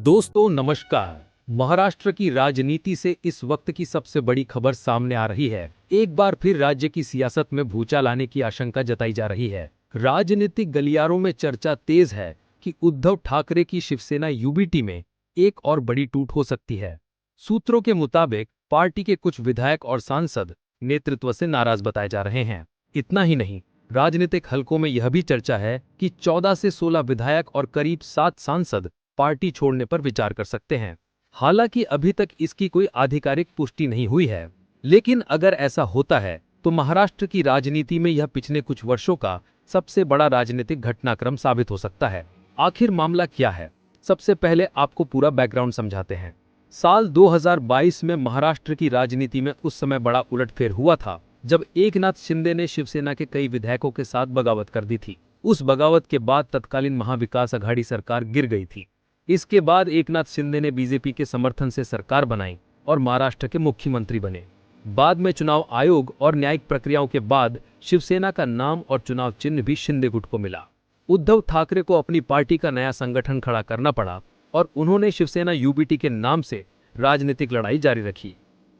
दोस्तों नमस्कार। महाराष्ट्र की राजनीति से इस वक्त की सबसे बड़ी खबर सामने आ रही है। एक बार फिर राज्य की सियासत में भूचाल आने की आशंका जताई जा रही है। राजनीतिक गलियारों में चर्चा तेज है कि उद्धव ठाकरे की शिवसेना यूबीटी में एक और बड़ी टूट हो सकती है। सूत्रों के मुताबिक पार्टी के कुछ विधायक और सांसद नेतृत्व से नाराज बताए जा रहे हैं। इतना ही नहीं, राजनीतिक हलकों में यह भी चर्चा है कि 14 से 16 विधायक और करीब 7 सांसद पार्टी छोड़ने पर विचार कर सकते हैं। हालांकि अभी तक इसकी कोई आधिकारिक पुष्टि नहीं हुई है, लेकिन अगर ऐसा होता है तो महाराष्ट्र की राजनीति में यह पिछले कुछ वर्षों का सबसे बड़ा राजनीतिक घटनाक्रम साबित हो सकता है। आखिर मामला क्या है? सबसे पहले आपको पूरा बैकग्राउंड समझाते हैं। साल 2022 में महाराष्ट्र की राजनीति में उस समय बड़ा उलटफेर हुआ था जब एकनाथ शिंदे ने शिवसेना के कई विधायकों के साथ बगावत कर दी थी। उस बगावत के बाद तत्कालीन महाविकास अघाड़ी सरकार गिर गई थी। इसके बाद एकनाथ शिंदे ने बीजेपी के समर्थन से सरकार बनाई और महाराष्ट्र के मुख्यमंत्री बने। बाद में चुनाव आयोग और न्यायिक प्रक्रियाओं के बाद शिवसेना का नाम और चुनाव चिन्ह भी शिंदे गुट को मिला। उद्धव ठाकरे को अपनी पार्टी का नया संगठन खड़ा करना पड़ा और उन्होंने शिवसेना यूबीटी के नाम से राजनीतिक लड़ाई जारी रखी।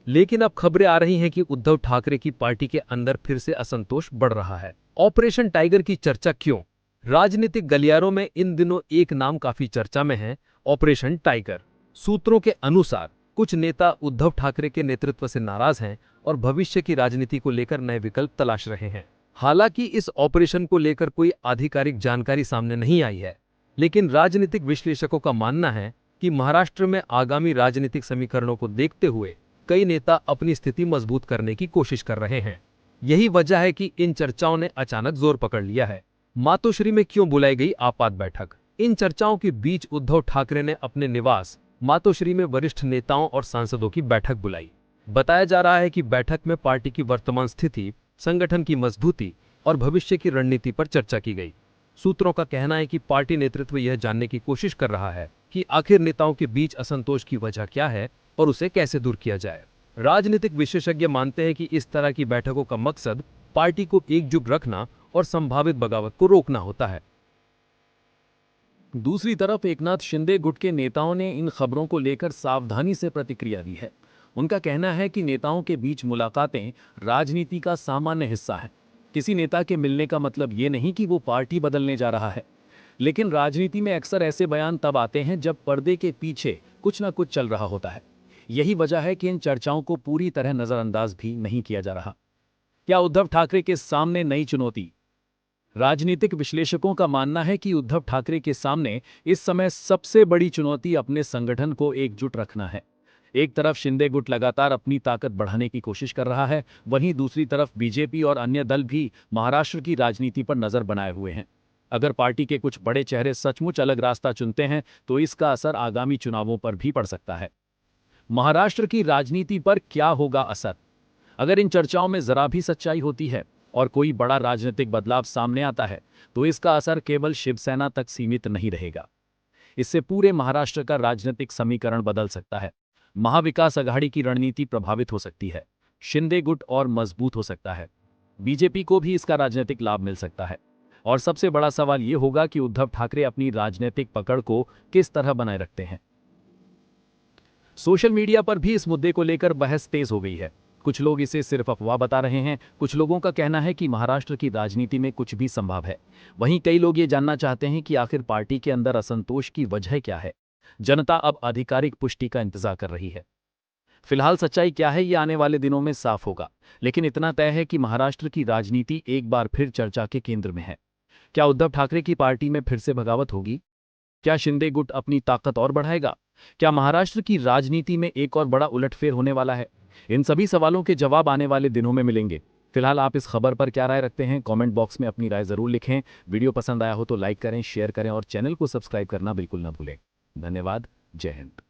लेकिन अब खबरें आ रही हैं कि उद्धव ठाकरे की पार्टी के अंदर फिर से असंतोष बढ़ रहा है। ऑपरेशन टाइगर की चर्चा क्यों? राजनीतिक गलियारों में इन दिनों एक नाम काफी चर्चा में है, ऑपरेशन टाइगर। सूत्रों के अनुसार कुछ नेता उद्धव ठाकरे के नेतृत्व से नाराज हैं और भविष्य की राजनीति को लेकर नए विकल्प तलाश रहे हैं। हालांकि इस ऑपरेशन को लेकर कोई आधिकारिक जानकारी सामने नहीं आई है, लेकिन राजनीतिक विश्लेषकों का मानना है कि महाराष्ट्र में आगामी राजनीतिक समीकरणों को देखते हुए कई नेता अपनी स्थिति मजबूत करने की कोशिश कर रहे हैं। यही वजह है कि इन चर्चाओं ने अचानक जोर पकड़ लिया है। मातोश्री में क्यों बुलाई गई आपात बैठक? इन चर्चाओं के बीच उद्धव ठाकरे ने अपने निवास मातोश्री में वरिष्ठ नेताओं और सांसदों की बैठक बुलाई। बताया जा रहा है कि बैठक में पार्टी की वर्तमान स्थिति, संगठन की मजबूती और भविष्य की रणनीति पर चर्चा की गई। सूत्रों का कहना है कि पार्टी नेतृत्व यह जानने की कोशिश कर रहा है कि आखिर नेताओं के बीच असंतोष की वजह क्या है और उसे कैसे दूर किया जाए। राजनीतिक विशेषज्ञ मानते हैं कि इस तरह की बैठकों का मकसद पार्टी को एकजुट रखना और संभावित बगावत को रोकना होता है। दूसरी तरफ एकनाथ शिंदे गुट के नेताओं ने इन खबरों को लेकर सावधानी से प्रतिक्रिया दी है। उनका कहना है कि नेताओं के बीच मुलाकातें राजनीति का सामान्य हिस्सा है। किसी नेता के मिलने का मतलब ये नहीं कि वो पार्टी बदलने जा रहा है। लेकिन राजनीति में अक्सर ऐसे बयान तब आते हैं जब पर्दे के पीछे कुछ ना कुछ चल रहा होता है। यही वजह है कि इन चर्चाओं को पूरी तरह नजरअंदाज भी नहीं किया जा रहा। क्या उद्धव ठाकरे के सामने नई चुनौती? राजनीतिक विश्लेषकों का मानना है कि उद्धव ठाकरे के सामने इस समय सबसे बड़ी चुनौती अपने संगठन को एकजुट रखना है। एक तरफ शिंदे गुट लगातार अपनी ताकत बढ़ाने की कोशिश कर रहा है, वहीं दूसरी तरफ बीजेपी और अन्य दल भी महाराष्ट्र की राजनीति पर नजर बनाए हुए हैं। अगर पार्टी के कुछ बड़े चेहरे सचमुच अलग रास्ता चुनते हैं तो इसका असर आगामी चुनावों पर भी पड़ सकता है। महाराष्ट्र की राजनीति पर क्या होगा असर? अगर इन चर्चाओं में जरा भी सच्चाई होती है और कोई बड़ा राजनीतिक बदलाव सामने आता है तो इसका असर केवल शिवसेना तक सीमित नहीं रहेगा। इससे पूरे महाराष्ट्र का राजनीतिक समीकरण बदल सकता है। महाविकास अघाड़ी की रणनीति प्रभावित हो सकती है। शिंदे गुट और मजबूत हो सकता है। बीजेपी को भी इसका राजनीतिक लाभ मिल सकता है। और सबसे बड़ा सवाल यह होगा कि उद्धव ठाकरे अपनी राजनीतिक पकड़ को किस तरह बनाए रखते हैं। सोशल मीडिया पर भी इस मुद्दे को लेकर बहस तेज हो गई है। कुछ लोग इसे सिर्फ अफवाह बता रहे हैं, कुछ लोगों का कहना है कि महाराष्ट्र की राजनीति में कुछ भी संभव है। वहीं कई लोग ये जानना चाहते हैं कि आखिर पार्टी के अंदर असंतोष की वजह क्या है। जनता अब आधिकारिक पुष्टि का इंतजार कर रही है। फिलहाल सच्चाई क्या है ये आने वाले दिनों में साफ होगा, लेकिन इतना तय है कि महाराष्ट्र की राजनीति एक बार फिर चर्चा के केंद्र में है। क्या उद्धव ठाकरे की पार्टी में फिर से बगावत होगी? क्या शिंदे गुट अपनी ताकत और बढ़ाएगा? क्या महाराष्ट्र की राजनीति में एक और बड़ा उलटफेर होने वाला है? इन सभी सवालों के जवाब आने वाले दिनों में मिलेंगे। फिलहाल आप इस खबर पर क्या राय रखते हैं? कमेंट बॉक्स में अपनी राय जरूर लिखें। वीडियो पसंद आया हो तो लाइक करें, शेयर करें और चैनल को सब्सक्राइब करना बिल्कुल न भूलें। धन्यवाद। जय हिंद।